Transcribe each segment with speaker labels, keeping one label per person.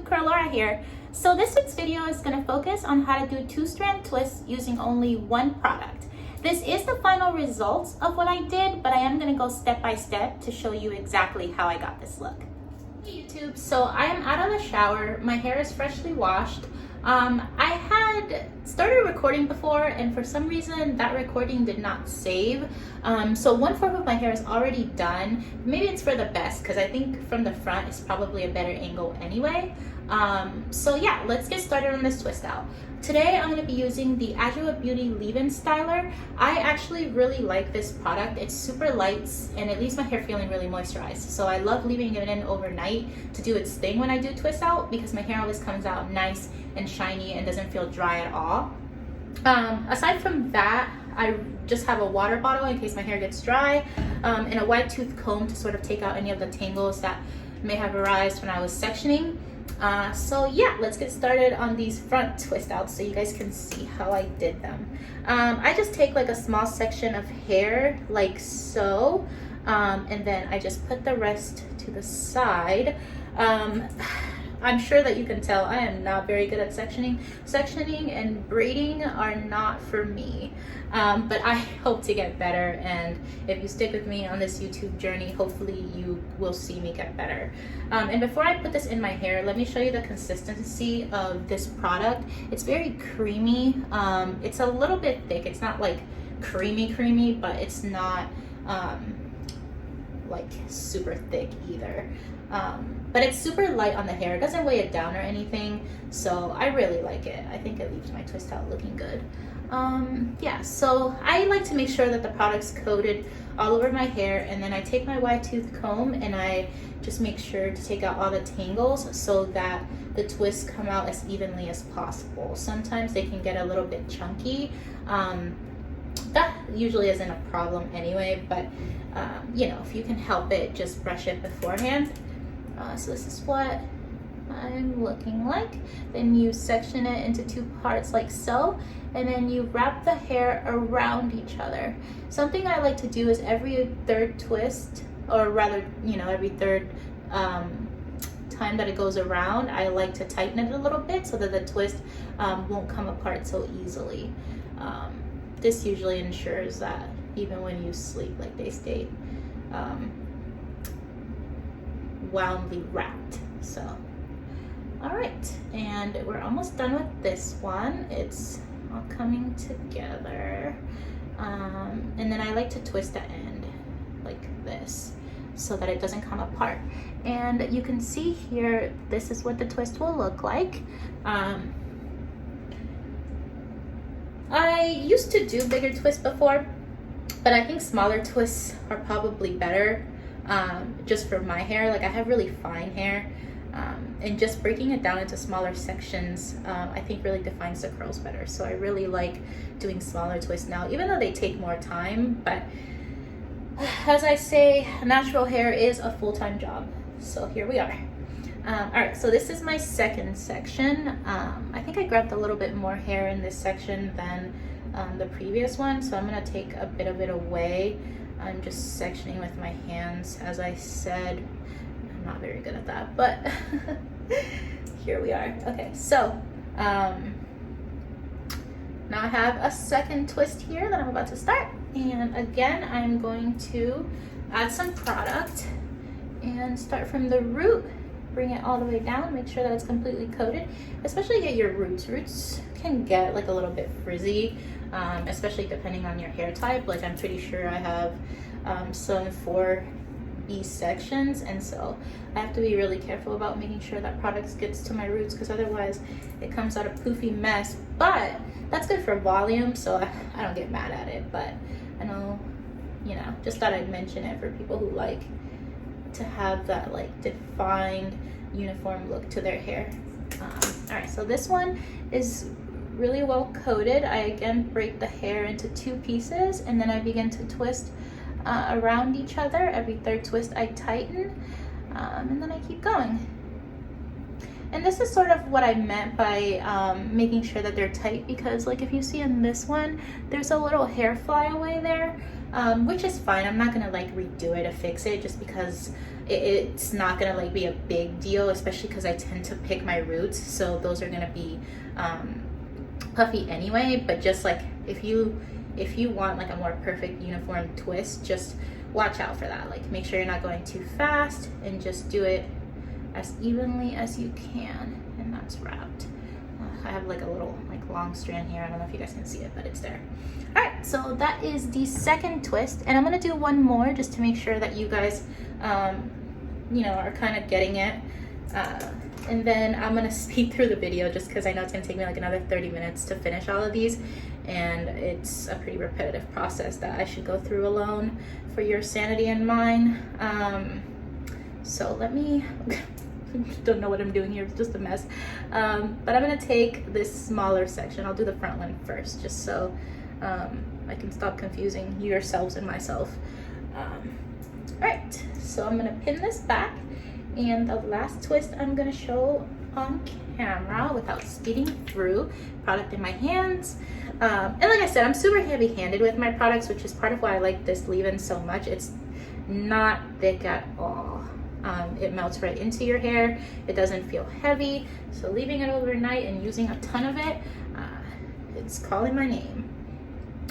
Speaker 1: YouTube, Laura here. So this week's video is going to focus on how to do 2-strand twists using only one product. This is the final results of what I did, but I am going to go step by step to show you exactly how I got this look. Hey YouTube, so I am out of the shower. My hair is freshly washed. I had started recording before, and for some reason that recording did not save. So 1/4 of my hair is already done. Maybe it's for the best because I think from the front is probably a better angle anyway. So yeah, let's get started on this twist out. Today I'm going to be using the Adwoa Beauty Leave-In Styler. I actually really like this product. It's super light and it leaves my hair feeling really moisturized. So I love leaving it in overnight to do its thing when I do twist out because my hair always comes out nice and shiny and doesn't feel dry at all. Aside from that, I just have a water bottle in case my hair gets dry, and a wide tooth comb to sort of take out any of the tangles that may have arisen when I was sectioning. So yeah, let's get started on these front twist outs so you guys can see how I did them. I just take like a small section of hair like so, and then I just put the rest to the side. I'm sure that you can tell I am not very good at sectioning. Sectioning and braiding are not for me, but I hope to get better, and if you stick with me on this YouTube journey, hopefully you will see me get better. And before I put this in my hair, let me show you the consistency of this product. It's very creamy. It's a little bit thick. It's not like creamy, but it's not like super thick either. But it's super light on the hair. It doesn't weigh it down or anything, so I really like it. I think it leaves my twist out looking good. Yeah, so I like to make sure that the product's coated all over my hair, and then I take my wide tooth comb and I just make sure to take out all the tangles so that the twists come out as evenly as possible. Sometimes they can get a little bit chunky. That usually isn't a problem anyway, but you know, if you can help it, just brush it beforehand. So this is what I'm looking like. Then you section it into 2 parts like so, and then you wrap the hair around each other. Something I like to do is every 3rd twist, or rather, you know, every 3rd time that it goes around, I like to tighten it a little bit so that the twist won't come apart so easily. This usually ensures that even when you sleep, like, they stay woundly wrapped. So all right, and we're almost done with this one. It's all coming together, and then I like to twist the end like this so that it doesn't come apart. And you can see here, this is what the twist will look like. I used to do bigger twists before, but I think smaller twists are probably better, just for my hair. Like, I have really fine hair, and just breaking it down into smaller sections, I think really defines the curls better. So I really like doing smaller twists now, even though they take more time. But as I say, natural hair is a full-time job. So here we are. All right, so this is my 2nd section. I think I grabbed a little bit more hair in this section than the previous one, so I'm gonna take a bit of it away. I'm just sectioning with my hands, as I said. I'm not very good at that, but here we are. Okay, so now I have a 2nd twist here that I'm about to start, and again I'm going to add some product and start from the root, bring it all the way down, make sure that it's completely coated, especially get your roots. Roots can get like a little bit frizzy, especially depending on your hair type. Like, I'm pretty sure I have some 4B sections, and so I have to be really careful about making sure that product gets to my roots, because otherwise it comes out a poofy mess. But that's good for volume, so I don't get mad at it. But I know, you know, just thought I'd mention it for people who like to have that like defined uniform look to their hair. All right, so this one is really well coated. I again break the hair into 2 pieces, and then I begin to twist around each other. Every 3rd twist I tighten, and then I keep going. And this is sort of what I meant by making sure that they're tight, because like if you see in this one, there's a little hair flyaway there, which is fine. I'm not gonna like redo it to fix it, just because it's not gonna like be a big deal, especially because I tend to pick my roots, so those are gonna be puffy anyway. But just like if you want like a more perfect uniform twist, just watch out for that. Like make sure you're not going too fast, and just do it as evenly as you can. And that's wrapped. I have like a little like long strand here. I don't know if you guys can see it, but it's there. All right, so that is the second twist, and I'm gonna do one more just to make sure that you guys you know, are kind of getting it, and then I'm gonna speed through the video just because I know it's gonna take me like another 30 minutes to finish all of these, and it's a pretty repetitive process that I should go through alone for your sanity and mine. So let me don't know what I'm doing here, it's just a mess. But I'm gonna take this smaller section. I'll do the front one first, just so I can stop confusing yourselves and myself. All right, so I'm gonna pin this back, and the last twist I'm gonna show on camera without speeding through. Product in my hands, and like I said, I'm super heavy-handed with my products, which is part of why I like this leave-in so much. It's not thick at all. It melts right into your hair. It doesn't feel heavy, so leaving it overnight and using a ton of it, it's calling my name.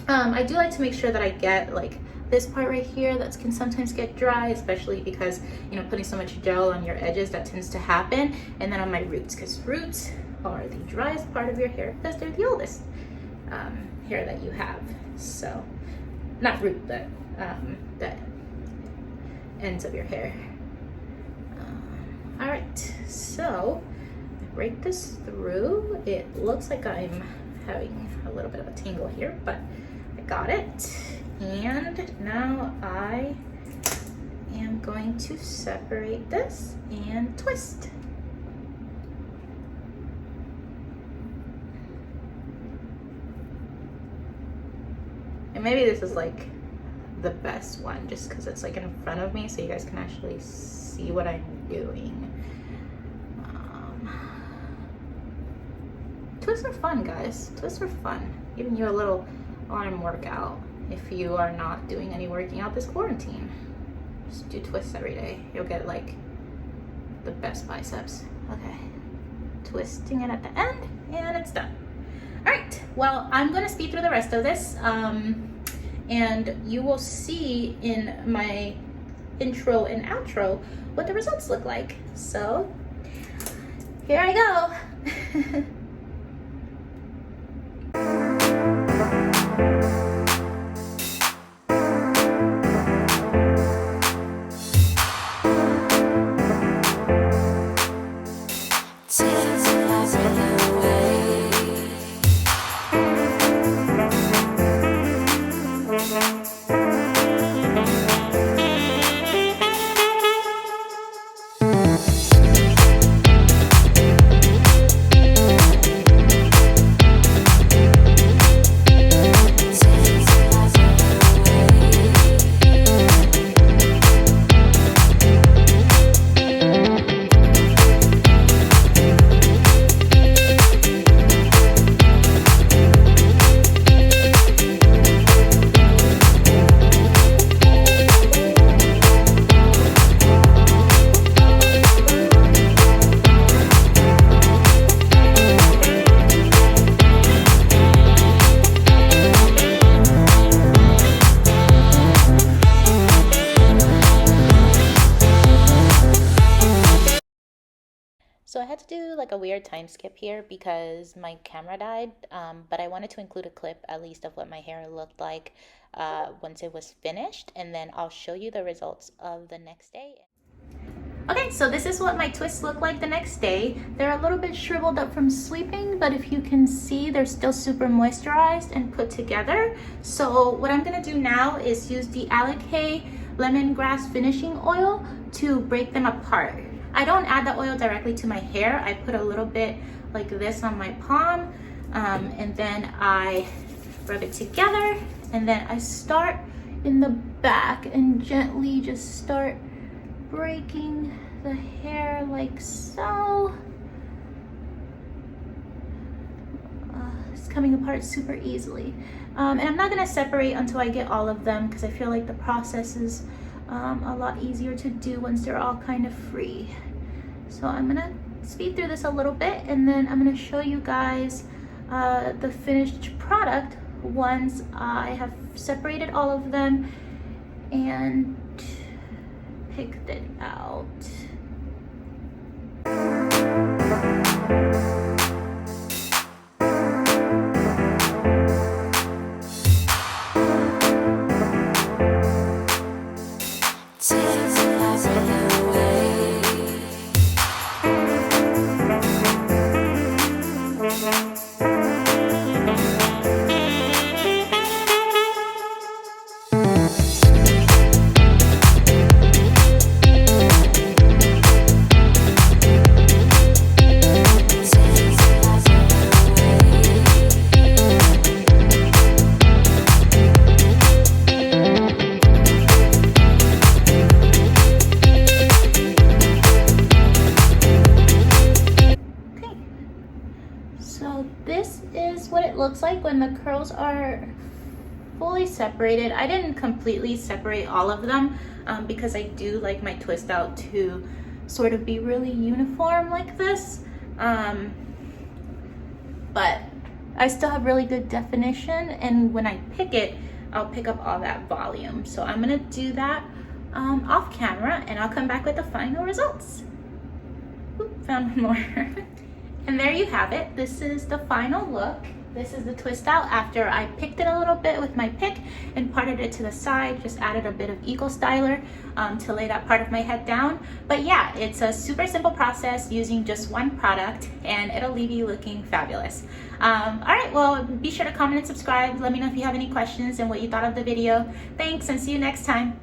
Speaker 1: I do like to make sure that I get like this part right here that can sometimes get dry, especially because, you know, putting so much gel on your edges, that tends to happen. And then on my roots, because roots are the driest part of your hair because they're the oldest hair that you have. So not root, but the ends of your hair. All right, so I break this through. It looks like I'm having a little bit of a tingle here, but I got it. And now I am going to separate this and twist. And maybe this is like the best one just because it's like in front of me, so you guys can actually see what I'm doing. Twists are fun, guys. Twists are fun. Giving you a little arm workout if you are not doing any working out this quarantine. Just do twists every day. You'll get like the best biceps. Okay, twisting it at the end, and it's done. All right, well, I'm gonna speed through the rest of this, and you will see in my intro and outro what the results look like. So here I go. So I had to do like a weird time skip here because my camera died, but I wanted to include a clip at least of what my hair looked like once it was finished, and then I'll show you the results of the next day. Okay, so this is what my twists look like the next day. They're a little bit shriveled up from sleeping, but if you can see, they're still super moisturized and put together. So what I'm gonna do now is use the Alikay lemongrass finishing oil to break them apart. I don't add the oil directly to my hair. I put a little bit like this on my palm, and then I rub it together, and then I start in the back and gently just start breaking the hair like so. it's coming apart super easily. And I'm not gonna separate until I get all of them because I feel like the process is a lot easier to do once they're all kind of free. So I'm gonna speed through this a little bit, and then I'm gonna show you guys the finished product once I have separated all of them and picked it out. So this is what it looks like when the curls are fully separated. I didn't completely separate all of them because I do like my twist out to sort of be really uniform like this. But I still have really good definition, and when I pick it, I'll pick up all that volume. So I'm gonna do that off camera, and I'll come back with the final results. Oop, found one more. And there you have it. This is the final look. This is the twist out after I picked it a little bit with my pick and parted it to the side, just added a bit of Eco Styler to lay that part of my head down. But yeah, it's a super simple process using just one product, and it'll leave you looking fabulous. All right, well, be sure to comment and subscribe. Let me know if you have any questions and what you thought of the video. Thanks, and see you next time.